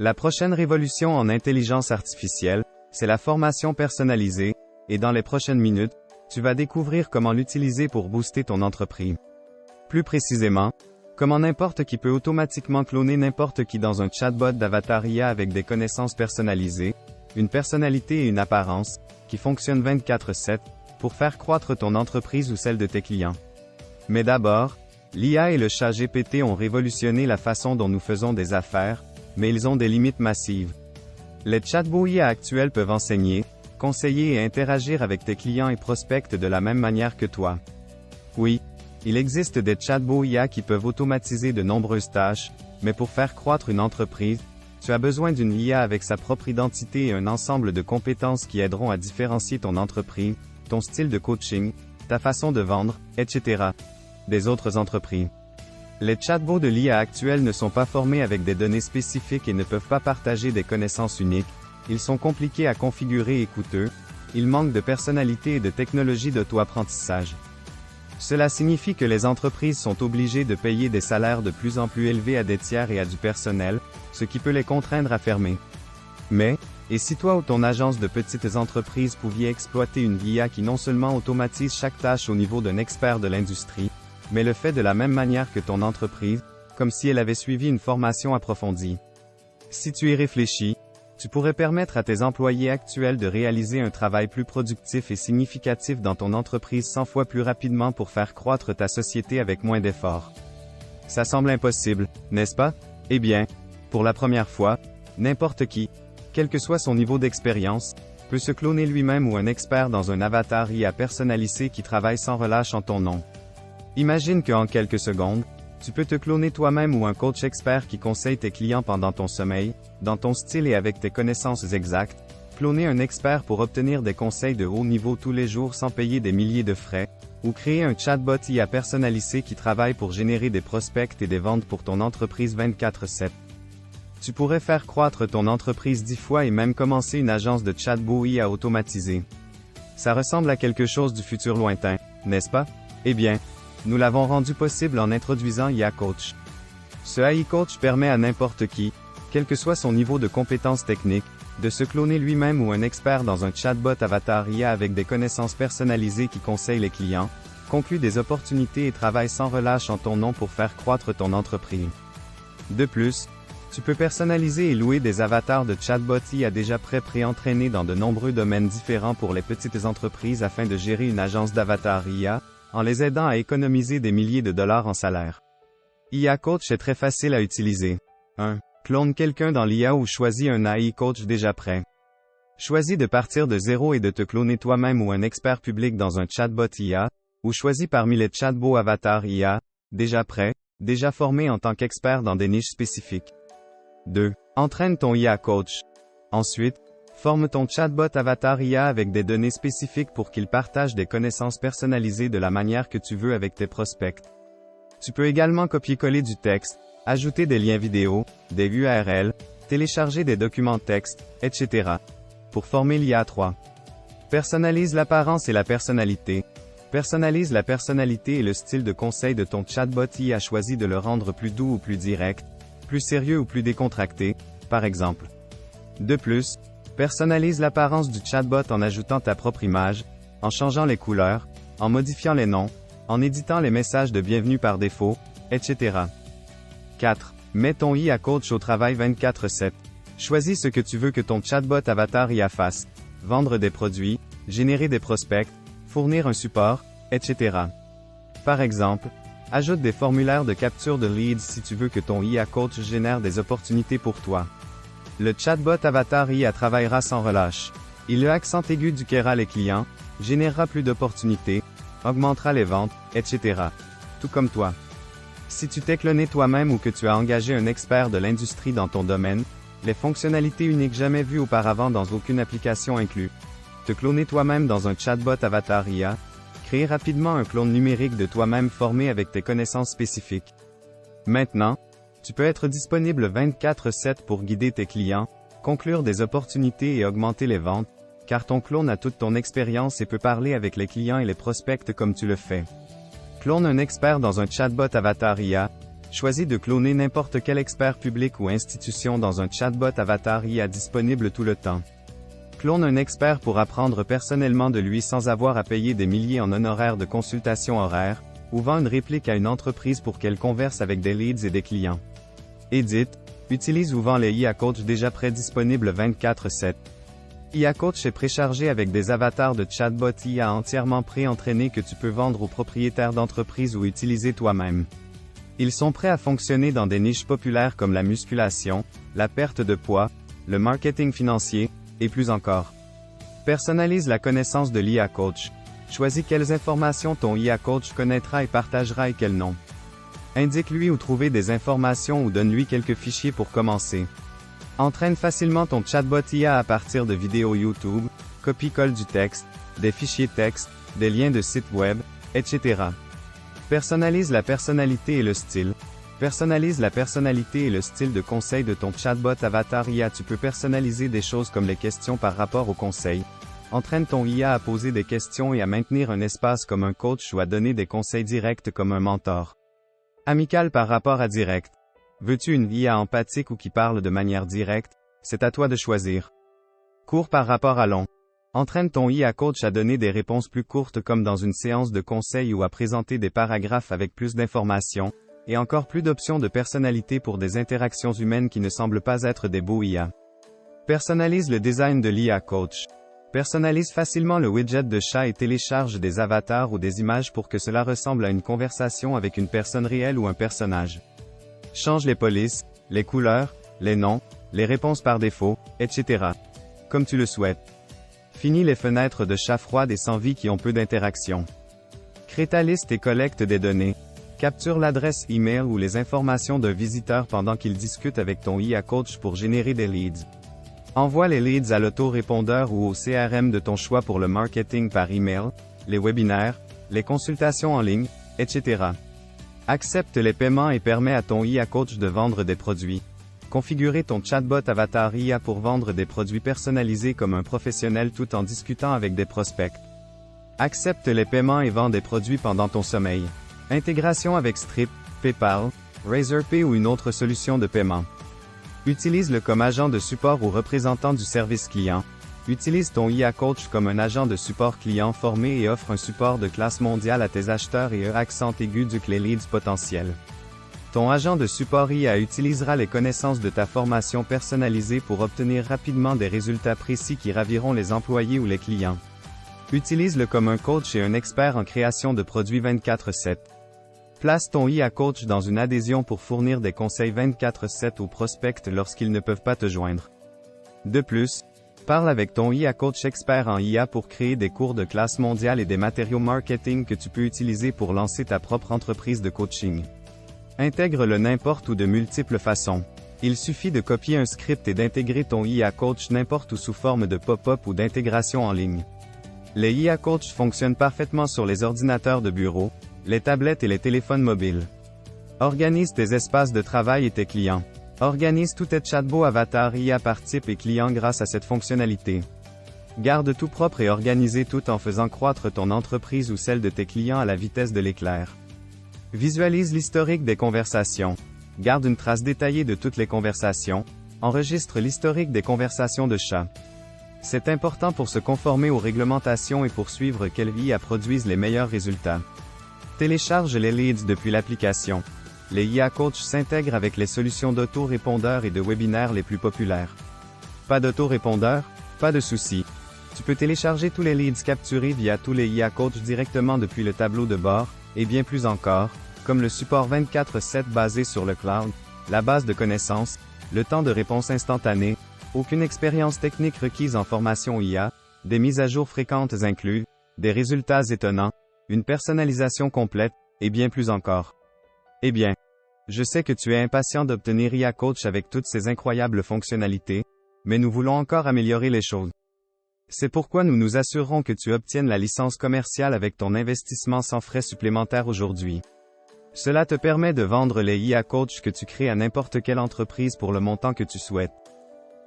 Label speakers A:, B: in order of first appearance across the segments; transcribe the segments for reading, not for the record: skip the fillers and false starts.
A: La prochaine révolution en intelligence artificielle, c'est la formation personnalisée, et dans les prochaines minutes, tu vas découvrir comment l'utiliser pour booster ton entreprise. Plus précisément, comment n'importe qui peut automatiquement cloner n'importe qui dans un chatbot d'avatar IA avec des connaissances personnalisées, une personnalité et une apparence, qui fonctionnent 24/7, pour faire croître ton entreprise ou celle de tes clients. Mais d'abord, l'IA et le chat GPT ont révolutionné la façon dont nous faisons des affaires, mais ils ont des limites massives. Les chatbots IA actuels peuvent enseigner, conseiller et interagir avec tes clients et prospects de la même manière que toi. Oui, il existe des chatbots IA qui peuvent automatiser de nombreuses tâches, mais pour faire croître une entreprise, tu as besoin d'une IA avec sa propre identité et un ensemble de compétences qui aideront à différencier ton entreprise, ton style de coaching, ta façon de vendre, etc. des autres entreprises. Les chatbots de l'IA actuels ne sont pas formés avec des données spécifiques et ne peuvent pas partager des connaissances uniques. Ils sont compliqués à configurer et coûteux. Ils manquent de personnalité et de technologie d'auto-apprentissage. Cela signifie que les entreprises sont obligées de payer des salaires de plus en plus élevés à des tiers et à du personnel, ce qui peut les contraindre à fermer. Mais, et si toi ou ton agence de petites entreprises pouviez exploiter une IA qui non seulement automatise chaque tâche au niveau d'un expert de l'industrie, mais le fait de la même manière que ton entreprise, comme si elle avait suivi une formation approfondie. Si tu y réfléchis, tu pourrais permettre à tes employés actuels de réaliser un travail plus productif et significatif dans ton entreprise 100 fois plus rapidement pour faire croître ta société avec moins d'efforts. Ça semble impossible, n'est-ce pas? Eh bien, pour la première fois, n'importe qui, quel que soit son niveau d'expérience, peut se cloner lui-même ou un expert dans un avatar IA personnalisé qui travaille sans relâche en ton nom. Imagine qu'en quelques secondes, tu peux te cloner toi-même ou un coach expert qui conseille tes clients pendant ton sommeil, dans ton style et avec tes connaissances exactes, cloner un expert pour obtenir des conseils de haut niveau tous les jours sans payer des milliers de frais, ou créer un chatbot IA personnalisé qui travaille pour générer des prospects et des ventes pour ton entreprise 24/7. Tu pourrais faire croître ton entreprise 10 fois et même commencer une agence de chatbot IA automatisée. Ça ressemble à quelque chose du futur lointain, n'est-ce pas? Eh bien, nous l'avons rendu possible en introduisant IA Coach. Ce AI Coach permet à n'importe qui, quel que soit son niveau de compétences techniques, de se cloner lui-même ou un expert dans un chatbot avatar IA avec des connaissances personnalisées qui conseillent les clients, conclut des opportunités et travaille sans relâche en ton nom pour faire croître ton entreprise. De plus, tu peux personnaliser et louer des avatars de chatbots IA déjà pré-entraînés dans de nombreux domaines différents pour les petites entreprises afin de gérer une agence d'avatar IA, en les aidant à économiser des milliers de dollars en salaire. IA Coach est très facile à utiliser. 1. Clone quelqu'un dans l'IA ou choisis un AI Coach déjà prêt. Choisis de partir de zéro et de te cloner toi-même ou un expert public dans un chatbot IA, ou choisis parmi les chatbots avatar IA, déjà prêts, déjà formés en tant qu'expert dans des niches spécifiques. 2. Entraîne ton IA Coach. Ensuite, forme ton chatbot avatar IA avec des données spécifiques pour qu'il partage des connaissances personnalisées de la manière que tu veux avec tes prospects. Tu peux également copier-coller du texte, ajouter des liens vidéo, des URL, télécharger des documents texte, etc. Pour former l'IA 3. Personnalise l'apparence et la personnalité. Personnalise la personnalité et le style de conseil de ton chatbot IA. Choisis de le rendre plus doux ou plus direct, plus sérieux ou plus décontracté, par exemple. De plus, personnalise l'apparence du chatbot en ajoutant ta propre image, en changeant les couleurs, en modifiant les noms, en éditant les messages de bienvenue par défaut, etc. 4. Mets ton IA Coach au travail 24/7. Choisis ce que tu veux que ton chatbot avatar IA fasse. Vendre des produits, générer des prospects, fournir un support, etc. Par exemple, ajoute des formulaires de capture de leads si tu veux que ton IA Coach génère des opportunités pour toi. Le chatbot avatar IA travaillera sans relâche. Il le accent aigu éduquera les clients, générera plus d'opportunités, augmentera les ventes, etc. Tout comme toi. Si tu t'es cloné toi-même ou que tu as engagé un expert de l'industrie dans ton domaine, les fonctionnalités uniques jamais vues auparavant dans aucune application incluent. Te cloner toi-même dans un chatbot avatar IA, créer rapidement un clone numérique de toi-même formé avec tes connaissances spécifiques. Maintenant, tu peux être disponible 24/7 pour guider tes clients, conclure des opportunités et augmenter les ventes, car ton clone a toute ton expérience et peut parler avec les clients et les prospects comme tu le fais. Clone un expert dans un chatbot avatar IA, Choisis de cloner n'importe quel expert public ou institution dans un chatbot avatar IA disponible tout le temps. Clone un expert pour apprendre personnellement de lui sans avoir à payer des milliers en honoraires de consultation horaire, ou vend une réplique à une entreprise pour qu'elle converse avec des leads et des clients. Édite, utilise ou vend les IA Coach déjà prédisponibles 24/7. IA Coach est préchargé avec des avatars de chatbot IA entièrement pré-entraînés que tu peux vendre aux propriétaires d'entreprises ou utiliser toi-même. Ils sont prêts à fonctionner dans des niches populaires comme la musculation, la perte de poids, le marketing financier, et plus encore. Personnalise la connaissance de l'IA Coach. Choisis quelles informations ton IA Coach connaîtra et partagera et quelles non. Indique-lui où trouver des informations ou donne-lui quelques fichiers pour commencer. Entraîne facilement ton chatbot IA à partir de vidéos YouTube, copie-colle du texte, des fichiers texte, des liens de sites web, etc. Personnalise la personnalité et le style. Personnalise la personnalité et le style de conseil de ton chatbot avatar IA. Tu peux personnaliser des choses comme les questions par rapport aux conseils. Entraîne ton IA à poser des questions et à maintenir un espace comme un coach ou à donner des conseils directs comme un mentor. Amical par rapport à direct. Veux-tu une IA empathique ou qui parle de manière directe? C'est à toi de choisir. Court par rapport à long. Entraîne ton IA Coach à donner des réponses plus courtes comme dans une séance de conseil ou à présenter des paragraphes avec plus d'informations, et encore plus d'options de personnalité pour des interactions humaines qui ne semblent pas être des beaux IA. Personnalise le design de l'IA Coach. Personnalise facilement le widget de chat et télécharge des avatars ou des images pour que cela ressemble à une conversation avec une personne réelle ou un personnage. Change les polices, les couleurs, les noms, les réponses par défaut, etc. Comme tu le souhaites. Finis les fenêtres de chat froides et sans vie qui ont peu d'interaction. Crée ta liste et collecte des données. Capture l'adresse email ou les informations d'un visiteur pendant qu'il discute avec ton IA Coach pour générer des leads. Envoie les leads à l'autorépondeur ou au CRM de ton choix pour le marketing par email, les webinaires, les consultations en ligne, etc. Accepte les paiements et permet à ton IA Coach de vendre des produits. Configurer ton chatbot avatar IA pour vendre des produits personnalisés comme un professionnel tout en discutant avec des prospects. Accepte les paiements et vend des produits pendant ton sommeil. Intégration avec Stripe, PayPal, Razorpay ou une autre solution de paiement. Utilise-le comme agent de support ou représentant du service client. Utilise ton IA Coach comme un agent de support client formé et offre un support de classe mondiale à tes acheteurs et accent aigu du les leads potentiels. Ton agent de support IA utilisera les connaissances de ta formation personnalisée pour obtenir rapidement des résultats précis qui raviront les employés ou les clients. Utilise-le comme un coach et un expert en création de produits 24/7. Place ton IA Coach dans une adhésion pour fournir des conseils 24/7 aux prospects lorsqu'ils ne peuvent pas te joindre. De plus, parle avec ton IA Coach expert en IA pour créer des cours de classe mondiale et des matériaux marketing que tu peux utiliser pour lancer ta propre entreprise de coaching. Intègre-le n'importe où de multiples façons. Il suffit de copier un script et d'intégrer ton IA Coach n'importe où sous forme de pop-up ou d'intégration en ligne. Les IA Coach fonctionnent parfaitement sur les ordinateurs de bureau, les tablettes et les téléphones mobiles. Organise tes espaces de travail et tes clients. Organise tous tes chatbots avatars IA par type et client grâce à cette fonctionnalité. Garde tout propre et organisé tout en faisant croître ton entreprise ou celle de tes clients à la vitesse de l'éclair. Visualise l'historique des conversations. Garde une trace détaillée de toutes les conversations. Enregistre l'historique des conversations de chat. C'est important pour se conformer aux réglementations et pour suivre quelles IA produisent les meilleurs résultats. Télécharge les leads depuis l'application. Les IA Coach s'intègrent avec les solutions d'autorépondeurs et de webinaires les plus populaires. Pas d'autorépondeur? Pas de souci. Tu peux télécharger tous les leads capturés via tous les IA Coach directement depuis le tableau de bord, et bien plus encore, comme le support 24/7 basé sur le cloud, la base de connaissances, le temps de réponse instantané, aucune expérience technique requise en formation IA, des mises à jour fréquentes inclus, des résultats étonnants, une personnalisation complète, et bien plus encore. Eh bien, je sais que tu es impatient d'obtenir IA Coach avec toutes ces incroyables fonctionnalités, mais nous voulons encore améliorer les choses. C'est pourquoi nous nous assurerons que tu obtiennes la licence commerciale avec ton investissement sans frais supplémentaires aujourd'hui. Cela te permet de vendre les IA Coach que tu crées à n'importe quelle entreprise pour le montant que tu souhaites.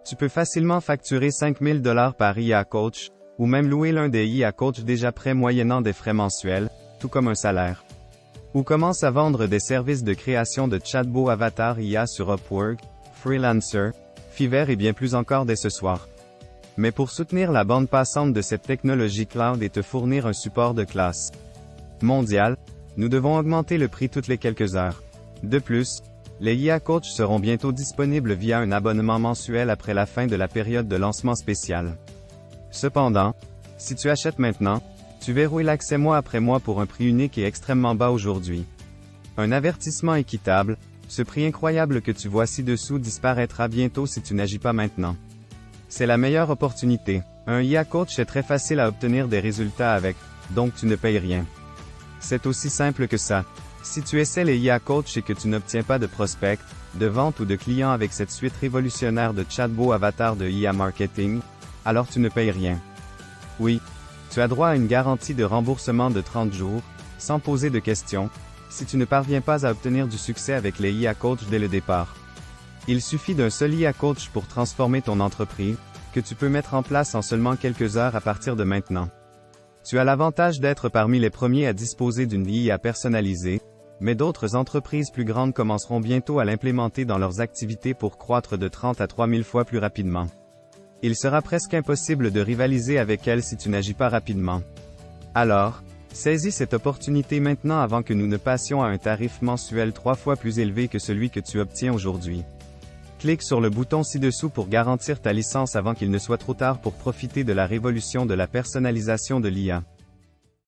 A: Tu peux facilement facturer 5 000 $ par IA Coach, ou même louer l'un des IA Coach déjà prêts moyennant des frais mensuels, tout comme un salaire. Ou commence à vendre des services de création de chatbots avatar IA sur Upwork, Freelancer, Fiverr et bien plus encore dès ce soir. Mais pour soutenir la bande passante de cette technologie cloud et te fournir un support de classe mondiale, nous devons augmenter le prix toutes les quelques heures. De plus, les IA Coach seront bientôt disponibles via un abonnement mensuel après la fin de la période de lancement spécial. Cependant, si tu achètes maintenant, tu verrouilles l'accès mois après mois pour un prix unique et extrêmement bas aujourd'hui. Un avertissement équitable, ce prix incroyable que tu vois ci-dessous disparaîtra bientôt si tu n'agis pas maintenant. C'est la meilleure opportunité. Un IA Coach est très facile à obtenir des résultats avec, donc tu ne payes rien. C'est aussi simple que ça. Si tu essaies les IA Coach et que tu n'obtiens pas de prospects, de ventes ou de clients avec cette suite révolutionnaire de chatbots avatar de IA Marketing, alors tu ne payes rien. Oui, tu as droit à une garantie de remboursement de 30 jours, sans poser de questions, si tu ne parviens pas à obtenir du succès avec les IA Coach dès le départ. Il suffit d'un seul IA Coach pour transformer ton entreprise, que tu peux mettre en place en seulement quelques heures à partir de maintenant. Tu as l'avantage d'être parmi les premiers à disposer d'une IA personnalisée, mais d'autres entreprises plus grandes commenceront bientôt à l'implémenter dans leurs activités pour croître de 30 à 3000 fois plus rapidement. Il sera presque impossible de rivaliser avec elles si tu n'agis pas rapidement. Alors, saisis cette opportunité maintenant avant que nous ne passions à un tarif mensuel 3 fois plus élevé que celui que tu obtiens aujourd'hui. Clique sur le bouton ci-dessous pour garantir ta licence avant qu'il ne soit trop tard pour profiter de la révolution de la personnalisation de l'IA.